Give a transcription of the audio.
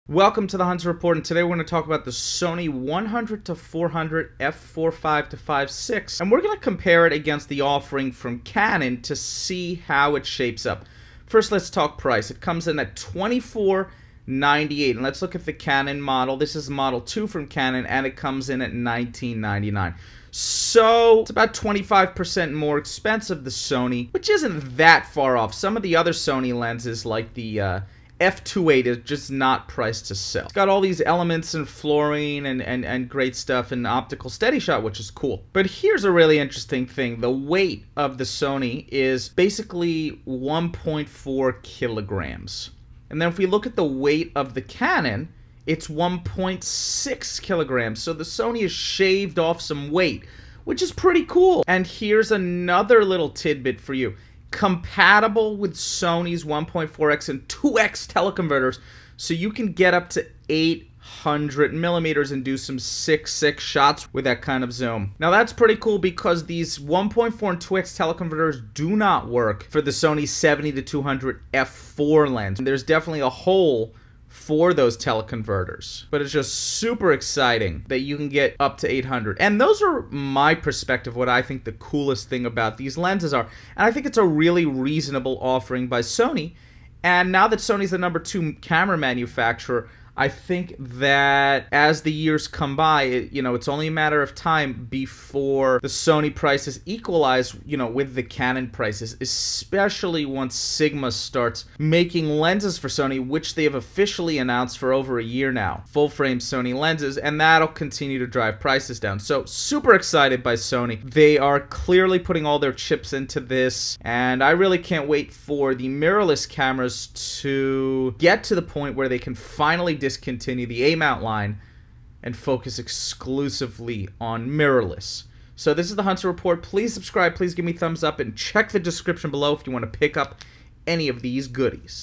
Welcome to the Hunter Report, and today we're going to talk about the Sony 100-400 f4.5-5.6, and we're going to compare it against the offering from Canon to see how it shapes up. First, let's talk price. It comes in at $24.98, and let's look at the Canon model. This is Model 2 from Canon, and it comes in at $19.99. So it's about 25% more expensive than Sony, which isn't that far off. Some of the other Sony lenses, like the f2.8, is just not priced to sell. It's got all these elements and flooring and great stuff and optical steady shot, which is cool. But here's a really interesting thing. The weight of the Sony is basically 1.4 kilograms. And then if we look at the weight of the Canon, it's 1.6 kilograms. So the Sony has shaved off some weight, which is pretty cool. And here's another little tidbit for you. Compatible with Sony's 1.4x and 2x teleconverters, so you can get up to 800 millimeters and do some 6.6 shots with that kind of zoom. Now that's pretty cool because these 1.4 and 2x teleconverters do not work for the Sony 70-200 f4 lens. There's definitely a hole for those teleconverters, but it's just super exciting that you can get up to 800. And those are my perspective, what I think the coolest thing about these lenses are. And I think it's a really reasonable offering by Sony. And now that Sony's the #2 camera manufacturer, I think that as the years come by, it's only a matter of time before the Sony prices equalize, with the Canon prices, especially once Sigma starts making lenses for Sony, which they have officially announced for over a year now. Full-frame Sony lenses, and that'll continue to drive prices down. So, super excited by Sony. They are clearly putting all their chips into this, and I really can't wait for the mirrorless cameras to get to the point where they can finally discontinue the A-mount line and focus exclusively on mirrorless. So this is the Hunter Report. Please subscribe, please give me a thumbs up, and check the description below if you want to pick up any of these goodies.